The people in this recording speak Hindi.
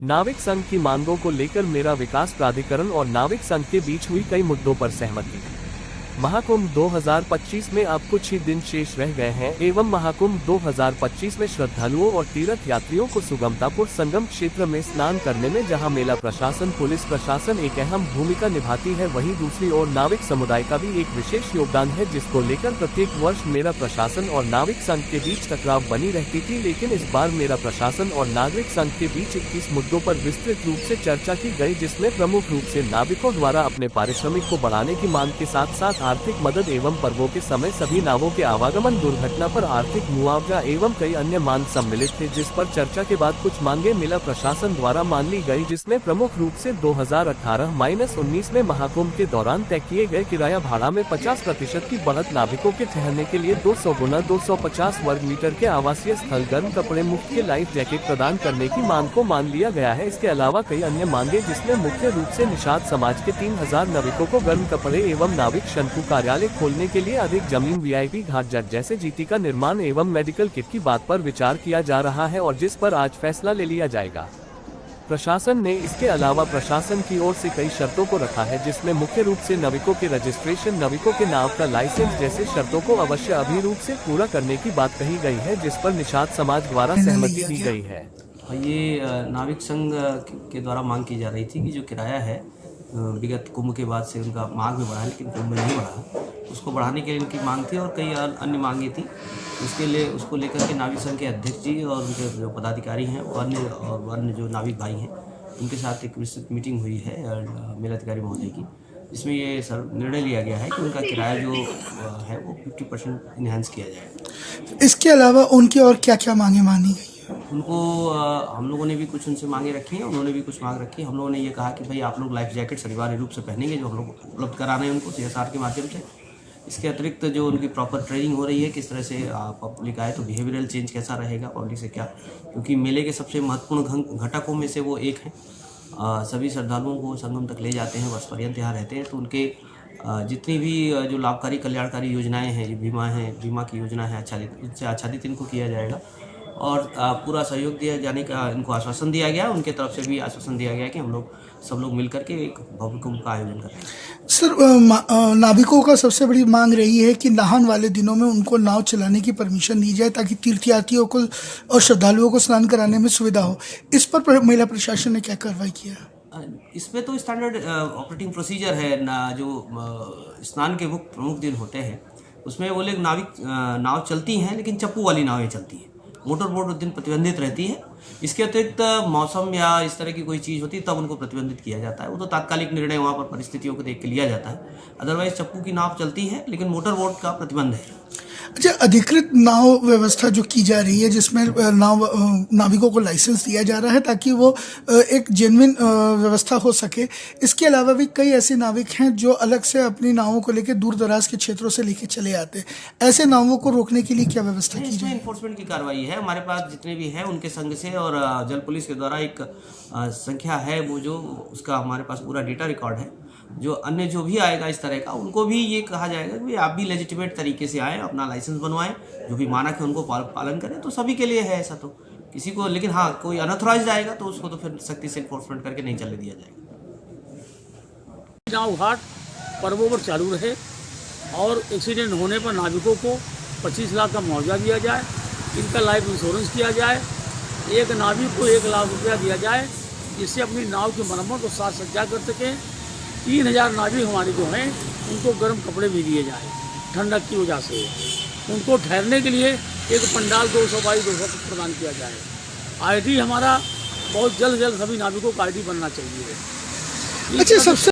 नाविक संघ की मांगों को लेकर मेरा विकास प्राधिकरण और नाविक संघ के बीच हुई कई मुद्दों पर सहमति। महाकुंभ 2025 में अब कुछ ही दिन शेष रह गए हैं एवं महाकुंभ 2025 में श्रद्धालुओं और तीर्थ यात्रियों को सुगमतापुर संगम क्षेत्र में स्नान करने में जहां मेला प्रशासन, पुलिस प्रशासन एक अहम भूमिका निभाती है, वहीं दूसरी ओर नाविक समुदाय का भी एक विशेष योगदान है, जिसको लेकर प्रत्येक वर्ष मेला प्रशासन और नाविक संघ के बीच टकराव बनी रहती थी। लेकिन इस बार मेला प्रशासन और नागरिक संघ के बीच 21 मुद्दों पर विस्तृत रूप से चर्चा की गई, जिसमें प्रमुख रूप से नाविकों द्वारा अपने पारिश्रमिक को बढ़ाने की मांग के साथ साथ आर्थिक मदद एवं पर्वों के समय सभी नावों के आवागमन, दुर्घटना पर आर्थिक मुआवजा एवं कई अन्य मांग सम्मिलित थे, जिस पर चर्चा के बाद कुछ मांगे मेला प्रशासन द्वारा मान ली गई, जिसमें प्रमुख रूप से 2018-19 में महाकुंभ के दौरान तय किए गए किराया भाड़ा में 50% की बढ़त, नाविकों के ठहरने के लिए 200 गुना 250 वर्ग मीटर के आवासीय स्थल, गर्म कपड़े, मुफ्त के लाइफ जैकेट प्रदान करने की मांग को मान लिया गया है। इसके अलावा कई अन्य मांगे, जिसमें मुख्य रूप से निषाद समाज के 3000 नाविकों को गर्म कपड़े एवं नाविक शंकु कार्यालय खोलने के लिए अधिक जमीन, वीआईपी घाट जैसे जीटी का निर्माण एवं मेडिकल किट की बात पर विचार किया जा रहा है और जिस पर आज फैसला ले लिया जाएगा। प्रशासन ने इसके अलावा प्रशासन की ओर से कई शर्तों को रखा है, जिसमें मुख्य रूप से नाविकों के रजिस्ट्रेशन, नाविकों के नाव का लाइसेंस जैसे शर्तों को अवश्य अभी रूप से पूरा करने की बात कही गई है, जिस पर निषाद समाज द्वारा सहमति दी गई है। ये नाविक संघ के द्वारा मांग की जा रही थी कि जो किराया है विगत कुंभ के बाद से उनका मांग में बढ़ा, लेकिन कुंभ में नहीं बढ़ा, उसको बढ़ाने के लिए उनकी मांग थी और कई अन्य मांगे थी। उसको लेकर के नाविक संघ के अध्यक्ष जी और उनके जो पदाधिकारी हैं अन्य जो नाविक भाई हैं, उनके साथ एक विस्तृत मीटिंग हुई है मेलाधिकारी महोदय की, जिसमें ये निर्णय लिया गया है कि उनका किराया जो है वो 50% इन्हांस किया जाएगा। इसके अलावा उनकी और क्या क्या मांगे मानी गई? उनको हम लोगों ने भी कुछ उनसे मांगे रखी हैं, उन्होंने भी कुछ मांग रखी है। हम लोगों ने ये कहा कि भाई आप लोग लाइफ जैकेट्स अनिवार्य रूप से पहनेंगे, जो हम लोग उपलब्ध कराना है उनको CSR के माध्यम से। इसके अतिरिक्त जो उनकी प्रॉपर ट्रेनिंग हो रही है, किस तरह से पब्लिक आए तो बिहेवियरल चेंज कैसा रहेगा पब्लिक से क्या, क्योंकि मेले के सबसे महत्वपूर्ण घटकों में से वो एक है। सभी श्रद्धालुओं को संगम तक ले जाते हैं, वर्ष पर्यंत यहाँ रहते हैं, तो उनके जितनी भी जो लाभकारी कल्याणकारी योजनाएं हैं, बीमा की योजना है इनसे आच्छादित इनको किया जाएगा और पूरा सहयोग दिया जाने का इनको आश्वासन दिया गया। उनके तरफ से भी आश्वासन दिया गया कि हम लोग सब लोग मिलकर के एक भव्य कुंभ का आयोजन करेंगे। सर, नाविकों का सबसे बड़ी मांग रही है कि नहान वाले दिनों में उनको नाव चलाने की परमिशन दी जाए, ताकि तीर्थयात्रियों को और श्रद्धालुओं को स्नान कराने में सुविधा हो। इस पर मेला प्रशासन ने क्या कार्रवाई किया? इसमें तो स्टैंडर्ड ऑपरेटिंग प्रोसीजर है ना, जो स्नान के प्रमुख दिन होते हैं उसमें वो लोग नाव चलती हैं, लेकिन चप्पू वाली नावें चलती हैं। मोटर बोट उस दिन प्रतिबंधित रहती है। इसके अतिरिक्त मौसम या इस तरह की कोई चीज़ होती है तब उनको प्रतिबंधित किया जाता है। वो तो तात्कालिक निर्णय वहाँ पर परिस्थितियों को देख के लिया जाता है। अदरवाइज चप्पू की नाव चलती है, लेकिन मोटर बोट का प्रतिबंध है। अच्छा, अधिकृत नाव व्यवस्था जो की जा रही है, जिसमें नाविकों को लाइसेंस दिया जा रहा है ताकि वो एक जेन्युइन व्यवस्था हो सके। इसके अलावा भी कई ऐसे नाविक हैं जो अलग से अपनी नावों को लेकर दूर दराज के क्षेत्रों से लेकर चले आते हैं। ऐसे नावों को रोकने के लिए क्या व्यवस्था की जाए? इन्फोर्समेंट की कार्रवाई है हमारे पास, जितने भी हैं उनके संघ से और जल पुलिस के द्वारा एक संख्या है, वो जो उसका हमारे पास पूरा डेटा रिकॉर्ड है। जो अन्य जो भी आएगा इस तरह का, उनको भी ये कहा जाएगा कि आप भी लेजिटिमेट तरीके से आएँ, अपना लाइसेंस बनवाएं, जो भी मानक है उनको पालन करें। तो सभी के लिए है ऐसा, तो किसी को, लेकिन हाँ कोई अनऑथराइज्ड आएगा तो उसको तो फिर सख्ती से इन्फोर्समेंट करके नहीं चलने दिया जाएगा। नाव घाट पर्वों पर चालू रहे और एक्सीडेंट होने पर नाविकों को 25 लाख का मुआवजा दिया जाए, इनका लाइफ इंश्योरेंस किया जाए, एक नाविक को 1 लाख रुपया दिया जाए, जिससे अपनी नाव की मरम्मत और साज सज्जा कर सकें। 3000 नाविक हमारे जो हैं उनको गर्म कपड़े भी दिए जाए ठंडक की वजह से। उनको ठहरने के लिए एक पंडाल 200 बाई 200 प्रदान किया जाए। ID हमारा बहुत जल्द सभी नाविकों का ID बनना चाहिए। अच्छा, सबसे